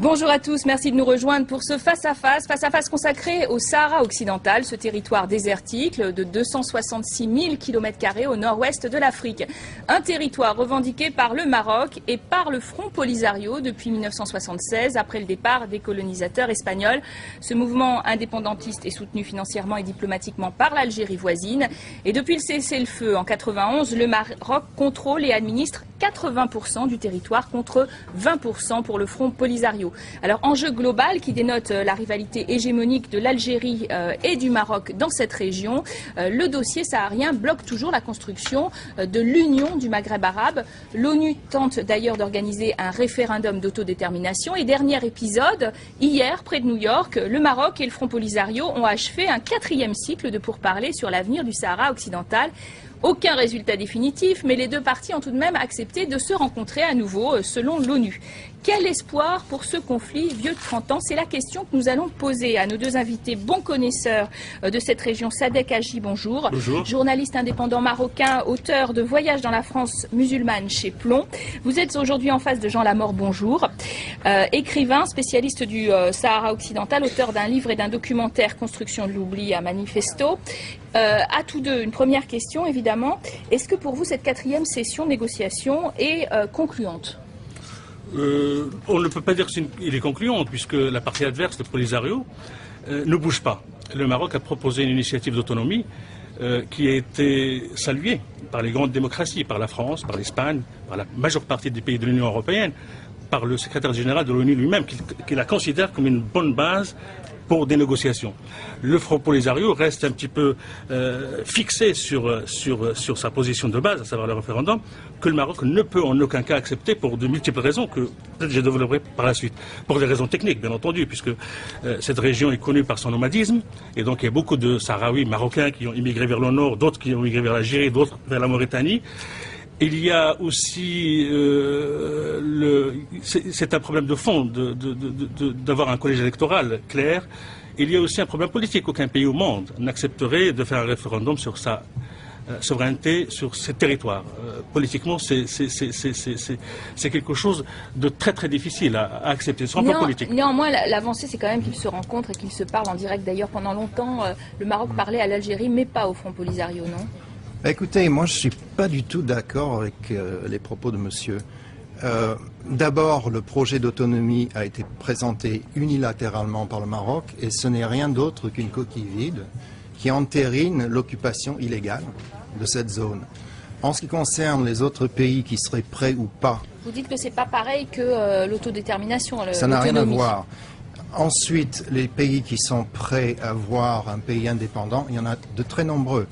Bonjour à tous, merci de nous rejoindre pour ce face-à-face consacré au Sahara occidental, ce territoire désertique de 266 000 km² au nord-ouest de l'Afrique. Un territoire revendiqué par le Maroc et par le Front Polisario depuis 1976, après le départ des colonisateurs espagnols. Ce mouvement indépendantiste est soutenu financièrement et diplomatiquement par l'Algérie voisine. Et depuis le cessez-le-feu en 91, le Maroc contrôle et administre 80% du territoire contre 20% pour le Front Polisario. Alors, enjeu global qui dénote la rivalité hégémonique de l'Algérie et du Maroc dans cette région. Le dossier saharien bloque toujours la construction de l'Union du Maghreb arabe. L'ONU tente d'ailleurs d'organiser un référendum d'autodétermination. Et dernier épisode, hier, près de New York, le Maroc et le Front Polisario ont achevé un 4e cycle de pourparlers sur l'avenir du Sahara occidental. Aucun résultat définitif, mais les deux parties ont tout de même accepté de se rencontrer à nouveau, selon l'ONU. Quel espoir pour ce conflit vieux de 30 ans? C'est la question que nous allons poser à nos deux invités, bons connaisseurs de cette région. Sadek Haji, bonjour. Bonjour. Journaliste indépendant marocain, auteur de Voyage dans la France musulmane chez Plomb. Vous êtes aujourd'hui en face de Jean Lamort, bonjour. Écrivain, spécialiste du Sahara occidental, auteur d'un livre et d'un documentaire Construction de l'oubli à Manifesto. À tous deux, une première question évidemment. Est-ce que pour vous cette 4e session de négociation est concluante? On ne peut pas dire qu'il est concluant, puisque la partie adverse, le Polisario, ne bouge pas. Le Maroc a proposé une initiative d'autonomie qui a été saluée par les grandes démocraties, par la France, par l'Espagne, par la majeure partie des pays de l'Union européenne, par le secrétaire général de l'ONU lui-même, qui la considère comme une bonne base pour des négociations. Le Front Polisario reste un petit peu fixé sur sa position de base, à savoir le référendum, que le Maroc ne peut en aucun cas accepter pour de multiples raisons que peut-être je développerai par la suite. Pour des raisons techniques, bien entendu, puisque cette région est connue par son nomadisme, et donc il y a beaucoup de Sahraouis marocains qui ont immigré vers le nord, d'autres qui ont immigré vers l'Algérie, d'autres vers la Mauritanie. Il y a aussi c'est un problème de fond d'avoir un collège électoral clair. Il y a aussi un problème politique. Aucun pays au monde n'accepterait de faire un référendum sur sa souveraineté sur ses territoires. Politiquement, c'est quelque chose de très très difficile à accepter sur un plan politique. Néanmoins, l'avancée, c'est quand même qu'ils se rencontrent et qu'ils se parlent en direct. D'ailleurs, pendant longtemps, le Maroc parlait à l'Algérie, mais pas au Front Polisario, non? Écoutez, moi je ne suis pas du tout d'accord avec les propos de monsieur. D'abord, le projet d'autonomie a été présenté unilatéralement par le Maroc et ce n'est rien d'autre qu'une coquille vide qui entérine l'occupation illégale de cette zone. En ce qui concerne les autres pays qui seraient prêts ou pas... Vous dites que ce n'est pas pareil que l'autodétermination, ça n'a rien à voir. Ensuite, les pays qui sont prêts à voir un pays indépendant, il y en a de très nombreux.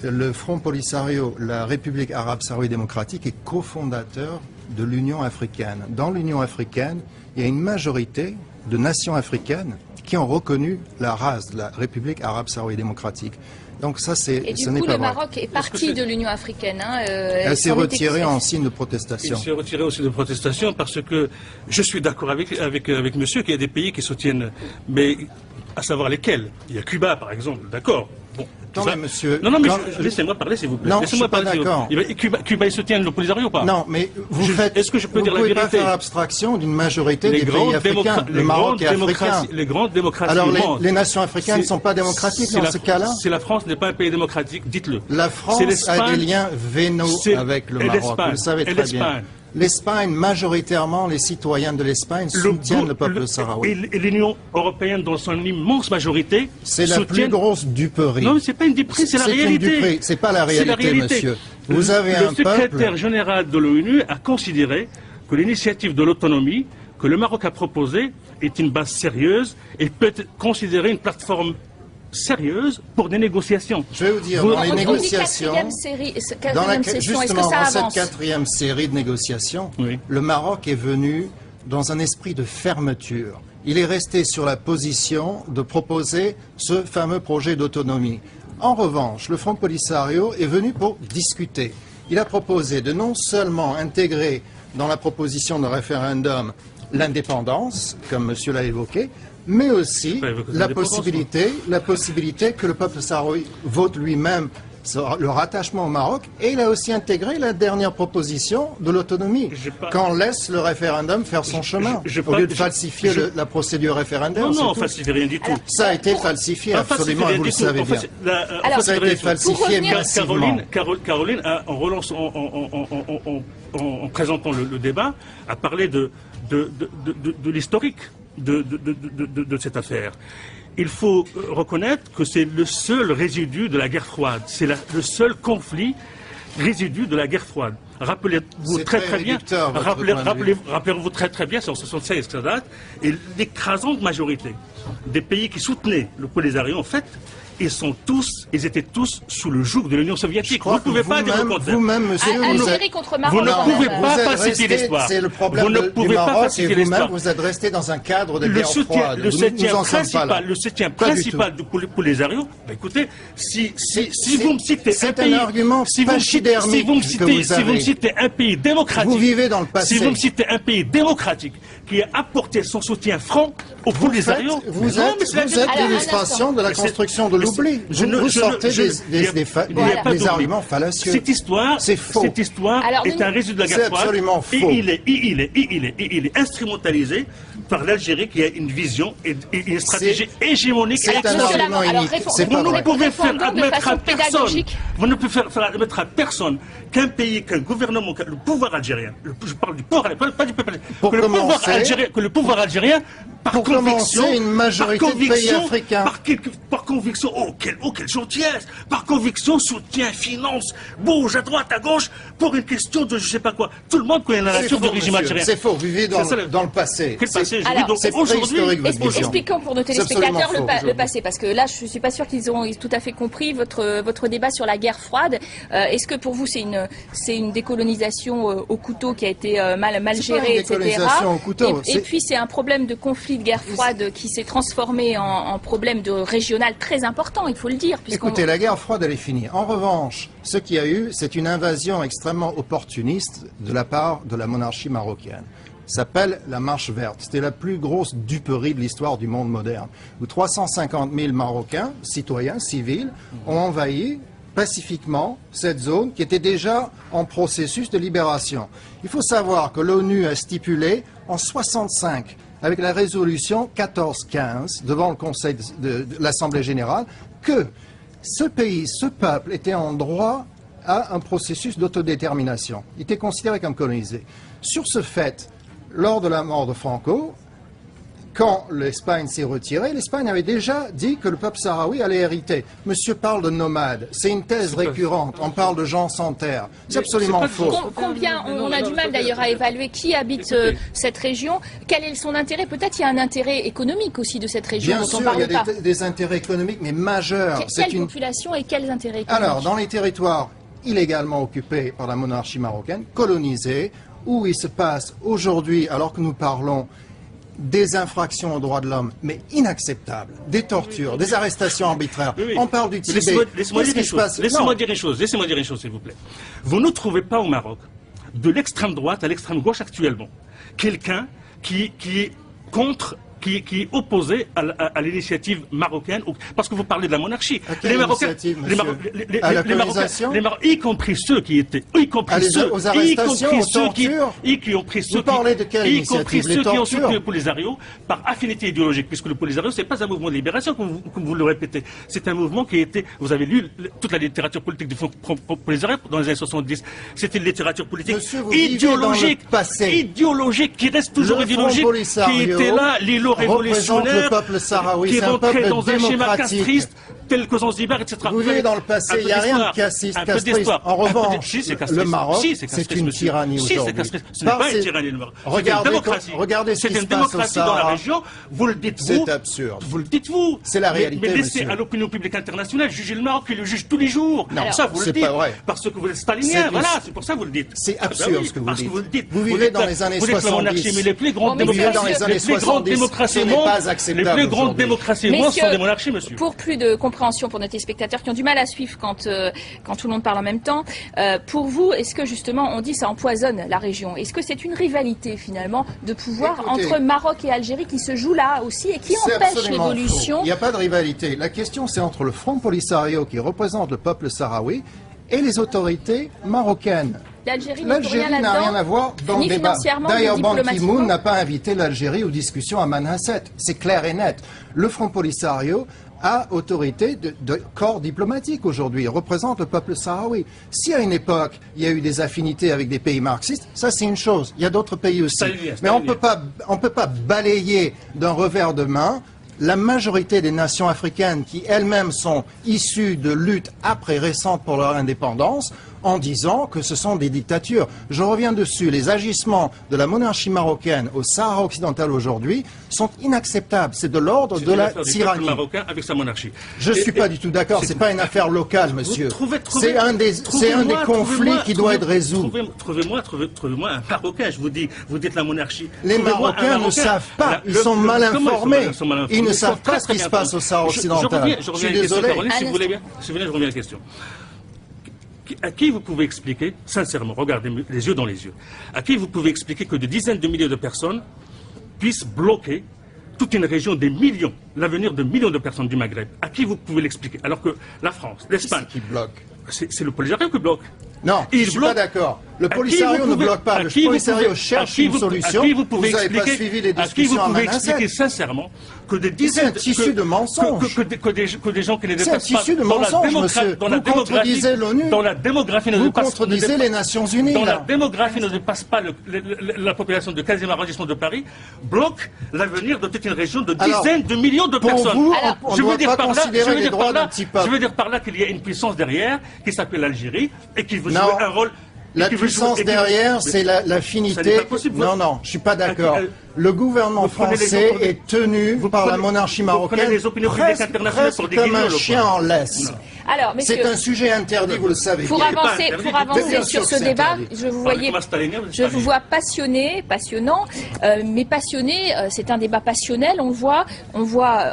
Le Front Polisario, la République arabe sahraouie démocratique, est cofondateur de l'Union africaine. Dans l'Union africaine, il y a une majorité de nations africaines qui ont reconnu la race de la République arabe sahraouie démocratique. Donc ça, ce n'est pas vrai. Et du coup, le Maroc est parti de l'Union africaine. Elle s'est retirée en signe de protestation. Il s'est retiré aussi de protestation parce que je suis d'accord avec monsieur qu'il y a des pays qui soutiennent, mais à savoir lesquels. Il y a Cuba, par exemple, d'accord. Bon, attendez, monsieur. Non, mais laissez-moi parler, s'il vous plaît. Non, je suis pas d'accord. Cuba, ils soutiennent le Polisario ou pas? Non, mais est-ce que je peux dire la vérité? Vous ne pouvez pas faire abstraction d'une majorité des pays africains. Le Maroc est africain. Les grandes démocraties alors, du monde. Les nations africaines ne sont pas démocratiques dans ce cas-là? Si la France n'est pas un pays démocratique, dites-le. La France a des liens vénaux avec le Maroc, vous le savez très bien. L'Espagne, majoritairement, les citoyens de l'Espagne soutiennent le peuple sahraoui. Et l'Union européenne, dans son immense majorité, c'est la plus grosse duperie. Non, mais c'est pas une duperie, c'est la réalité. C'est pas la réalité, monsieur. Vous avez un peuple... Le secrétaire général de l'ONU a considéré que l'initiative de l'autonomie que le Maroc a proposée est une base sérieuse et peut être considérée une plateforme sérieuse pour des négociations. Je vais vous dire, dans les négociations, justement dans cette 4e série de négociations, oui, le Maroc est venu dans un esprit de fermeture. Il est resté sur la position de proposer ce fameux projet d'autonomie. En revanche, le Front Polisario est venu pour discuter. Il a proposé de non seulement intégrer dans la proposition de référendum l'indépendance, comme monsieur l'a évoqué, mais aussi la possibilité que le peuple sahraoui vote lui-même le rattachement au Maroc, et il a aussi intégré la dernière proposition de l'autonomie, quand on laisse le référendum faire son chemin, au lieu de falsifier la procédure référendaire. Non, on ne falsifie rien du tout. Ça a été falsifié, absolument, vous le savez bien. Ça a été falsifié massivement. Caroline, en présentant le débat, a parlé de l'historique de cette affaire. Il faut reconnaître que c'est le seul résidu de la guerre froide. C'est le seul conflit résidu de la guerre froide. Rappelez-vous très bien, rappelez-vous très bien, c'est en 76 que ça date, et l'écrasante majorité des pays qui soutenaient le Polisario, en fait, ils étaient tous sous le joug de l'Union soviétique. Vous ne pouvez pas dire le contraire. Vous-même, monsieur, vous ne pouvez pas falsifier l'histoire. C'est le problème du Maroc, et vous-même, vous êtes resté dans un cadre de guerre froide. Le soutien principal du Polisario, écoutez, si vous me citez un pays, si vous me citez un pays démocratique, vous vivez dans le passé. Si vous me citez un pays démocratique qui a apporté son soutien franc au Polisario, vous êtes l'illustration de la construction de l'oubli. Vous sortez des arguments fallacieux. Cette histoire, c'est faux. Cette histoire est un résultat de la guerre froide. C'est absolument faux. Et il est instrumentalisé par l'Algérie qui a une vision et une stratégie hégémonique. C'est un argument unique. Vous ne pouvez faire admettre à personne. Vous ne pouvez faire admettre à personne qu'un pays, qu'un gouvernement, le pouvoir algérien, je parle du pouvoir, pas du peuple, que le pouvoir algérien, par conviction, une majorité de pays africains. Par conviction, quelle gentillesse, par conviction, soutien, finance, bouge à droite, à gauche, pour une question de je sais pas quoi. Tout le monde connaît la nature du régime algérien. C'est faux, vous vivez dans le passé. Quel passé? C'est préhistorique, votre vision. Expliquons pour nos téléspectateurs le passé, parce que là, je suis pas sûr qu'ils ont tout à fait compris votre débat sur la guerre froide. Est-ce que pour vous, c'est une décolonisation au couteau qui a été mal gérée, etc. Et puis, c'est un problème de conflit de guerre froide qui s'est transformé en problème régional très important, il faut le dire. Écoutez, la guerre froide, elle est finie. En revanche, ce qu'il y a eu, c'est une invasion extrêmement opportuniste de la part de la monarchie marocaine. Ça s'appelle la Marche verte. C'était la plus grosse duperie de l'histoire du monde moderne, où 350 000 Marocains, citoyens, civils, ont envahi pacifiquement cette zone qui était déjà en processus de libération. Il faut savoir que l'ONU a stipulé en 65, avec la résolution 1415 devant le Conseil de l'Assemblée générale, que ce pays, ce peuple était en droit à un processus d'autodétermination. Il était considéré comme colonisé. Sur ce fait, lors de la mort de Franco, quand l'Espagne s'est retirée, l'Espagne avait déjà dit que le peuple sahraoui allait hériter. Monsieur parle de nomades. C'est une thèse récurrente. On parle de gens sans terre. C'est absolument faux. Combien, on a du mal d'ailleurs à évaluer qui habite cette région. Quel est son intérêt? Peut-être il y a un intérêt économique aussi de cette région dont on parle pas. Bien sûr, il y a des intérêts économiques, mais majeurs. Quelle population et quels intérêts économiques? Alors, dans les territoires illégalement occupés par la monarchie marocaine, colonisés, où il se passe aujourd'hui, alors que nous parlons, des infractions aux droits de l'homme, mais inacceptables, des tortures, des arrestations arbitraires. On parle du Tibet. Laissez-moi dire une chose, s'il vous plaît. Vous ne trouvez pas au Maroc, de l'extrême droite à l'extrême gauche actuellement, quelqu'un qui est contre, qui est opposé à l'initiative marocaine, parce que vous parlez de la monarchie. Les Marocains, y compris ceux qui étaient, y compris ceux, aux arrestations, aux tortures. Y compris ceux qui ont soutenu le Polisario par affinité idéologique, puisque le Polisario, c'est pas un mouvement de libération, comme vous le répétez. C'est un mouvement qui a été, vous avez lu toute la littérature politique du Polisario dans les années 70. C'était une littérature politique idéologique, qui reste toujours idéologique, qui était là, révolutionnaire, le peuple sahraoui, qui rentrait dans un schéma castriste tel que Zanzibar, etc. Vous vivez dans le passé, il n'y a rien de castriste. En revanche, le Maroc, c'est une tyrannie aujourd'hui. Ce n'est pas une tyrannie, le Maroc. Regardez ce qui se passe au Sahara. C'est une démocratie dans la région, vous le dites vous. C'est absurde. Vous le dites vous. C'est la réalité, mais laissez à l'opinion publique internationale juger le Maroc, qui le juge tous les jours. Non, ça, vous le dites. Pas vrai. Parce que vous êtes stalinien, voilà, c'est pour ça que vous le dites. C'est absurde ce que vous dites. Vous vivez dans les années 70. Vous êtes la monarchie, mais les plus grandes démocraties, ce n'est pas acceptable. les plus grandes démocraties au monde sont des monarchies, monsieur. Pour plus de compréhension incompréhension pour nos téléspectateurs qui ont du mal à suivre quand tout le monde parle en même temps. Pour vous, est-ce que justement, on dit ça empoisonne la région? Est-ce que c'est une rivalité finalement de pouvoir entre Maroc et Algérie qui se joue là aussi et qui empêche l'évolution? Il n'y a pas de rivalité. La question, c'est entre le Front Polisario qui représente le peuple sahraoui et les autorités marocaines. L'Algérie n'a rien à voir dans le débat. D'ailleurs, Ban Ki-moon n'a pas invité l'Algérie aux discussions à Manhasset. C'est clair et net. Le Front Polisario a autorité de corps diplomatique aujourd'hui, représente le peuple sahraoui. Si à une époque, il y a eu des affinités avec des pays marxistes, ça c'est une chose. Il y a d'autres pays aussi. Mais on peut pas balayer d'un revers de main la majorité des nations africaines qui elles-mêmes sont issues de luttes après récentes pour leur indépendance en disant que ce sont des dictatures. Je reviens dessus. Les agissements de la monarchie marocaine au Sahara occidental aujourd'hui sont inacceptables. C'est de l'ordre de la tyrannie. Marocain avec sa monarchie. Je ne suis pas du tout d'accord. C'est pas une affaire locale, monsieur. C'est un des conflits qui doit être résolu. Trouvez-moi un Marocain. Vous dites la monarchie. Les Marocains ne savent pas. Ils sont mal informés. Ils ne savent pas ce qui se passe au Sahara occidental. Je suis désolé. Si vous voulez bien, je reviens à la question. À qui vous pouvez expliquer, sincèrement, regardez les yeux dans les yeux, à qui vous pouvez expliquer que des dizaines de milliers de personnes puissent bloquer toute une région des millions, l'avenir de millions de personnes du Maghreb? À qui vous pouvez l'expliquer? Alors que la France, l'Espagne... Qui bloque? C'est le Polisario qui bloque. Non, je ne suis pas d'accord. Le Polisario ne bloque pas. Le Polisario cherche une solution. Vous n'avez pas suivi les discussions à Manhasset. Vous pouvez expliquer sincèrement que des dizaines... C'est un tissu de mensonges. Que des gens qui ne dépassent pas... C'est un tissu de mensonges, monsieur. Vous contredisez l'ONU. Dans la démographie... Vous contredisez les Nations Unies. Dans la démographie ne dépasse pas la population de 15e arrondissement de Paris, bloque l'avenir de toute une région de dizaines de millions de personnes. Pour vous, on ne doit pas considérer les droits d'un petit peuple. Je veux dire par là qu'il y a une puissance derrière qui s'appelle l'Algérie et qui veut jouer un rôle... La puissance derrière, c'est l'affinité. Non, je ne suis pas d'accord. Le gouvernement français est tenu par la monarchie marocaine presque comme un chien en laisse. C'est un sujet interdit, vous le savez. Pour avancer sur ce débat, je vous vois passionnant, mais passionné, c'est un débat passionnel, on voit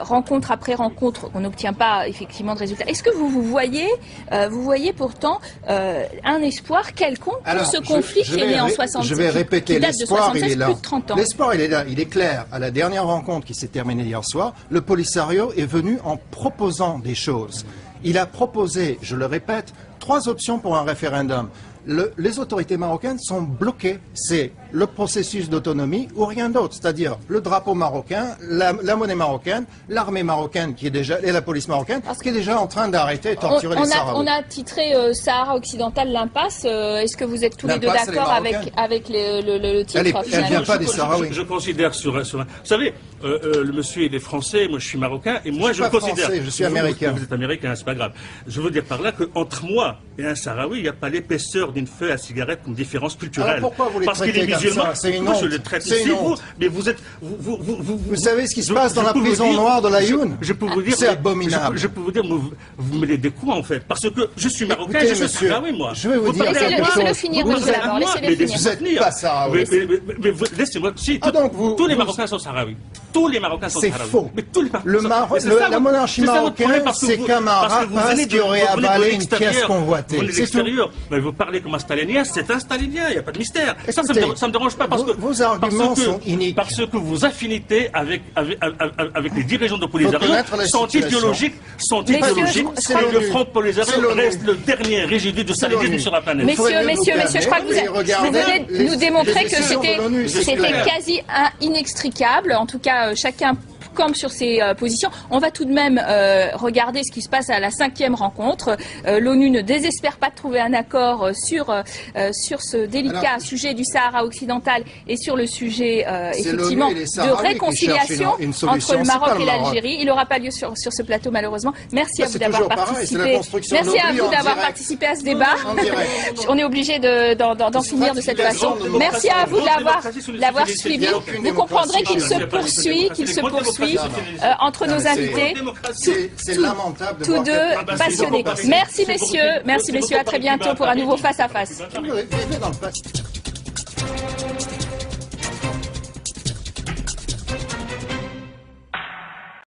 rencontre après rencontre, on n'obtient pas effectivement de résultats. Est-ce que vous voyez pourtant un espoir quelconque pour ce conflit qui est né en 66, je vais répéter, l'espoir il est là. Plus de 30 ans. L'espoir il est là, il est clair. À la dernière rencontre qui s'est terminée hier soir, le Polisario est venu en proposant des choses. Il a proposé, je le répète, 3 options pour un référendum. Les autorités marocaines sont bloquées. C'est le processus d'autonomie ou rien d'autre. C'est-à-dire le drapeau marocain, la monnaie marocaine, l'armée marocaine qui est déjà, et la police marocaine, qui est déjà en train d'arrêter et torturer les Sahraouis. On a titré Sahara occidental l'impasse. Est-ce que vous êtes tous les deux d'accord avec le titre? Elle ne vient pas des Sahraouis. Je considère sur un... Vous savez, le monsieur il est français, moi je suis marocain, et moi je considère... Français, je suis américain. Vous êtes américain, c'est pas grave. Je veux dire par là qu'entre moi et un Sahraoui, il n'y a pas l'épaisseur d'une feuille à cigarette comme différence culturelle. Alors pourquoi vous les traitez comme ça? C'est une honte. Je les traite aussi, mais vous êtes... Vous savez ce qui se passe dans la prison noire de l'Aïoun? Je peux vous dire... C'est abominable. Je peux vous dire, vous me mettez des coups en fait, parce que je suis marocain, je suis Sahraoui, moi. Je vais vous dire quelque chose. Laissez-le finir, monsieur Laborde, laissez-le finir. Vous n'êtes pas Sahraoui. Mais laissez-moi... Si, tous les Marocains sont Sahraouis. Tous les Marocains sont Sahraouis. C'est faux. La monarchie marocaine, c'est comme un rapace qui aurait avalé une pièce convoitée. C'est tout. Mais vous parlez comme un stalinien, c'est un stalinien, il n'y a pas de mystère. Ça me dérange pas parce que vos arguments sont iniques. Parce que vos affinités avec les dirigeants de Polisario sont idéologiques, et le Front Polisario reste le dernier résidu de stalinisme sur la planète. Messieurs, je crois que vous venez nous démontrer que c'était quasi inextricable. En tout cas, chacun campe sur ses positions. On va tout de même regarder ce qui se passe à la 5e rencontre. L'ONU ne désespère pas de trouver un accord sur ce délicat sujet du Sahara occidental et sur le sujet effectivement de réconciliation entre le Maroc et l'Algérie. Il n'aura pas lieu sur ce plateau malheureusement. Merci à vous d'avoir participé. Merci à vous d'avoir participé à ce débat. On est obligé d'en finir de cette façon. Merci à vous de l'avoir suivi. Vous comprendrez qu'il se poursuit entre nos invités, tous deux passionnés. Merci messieurs, à très bientôt pour un nouveau face à face.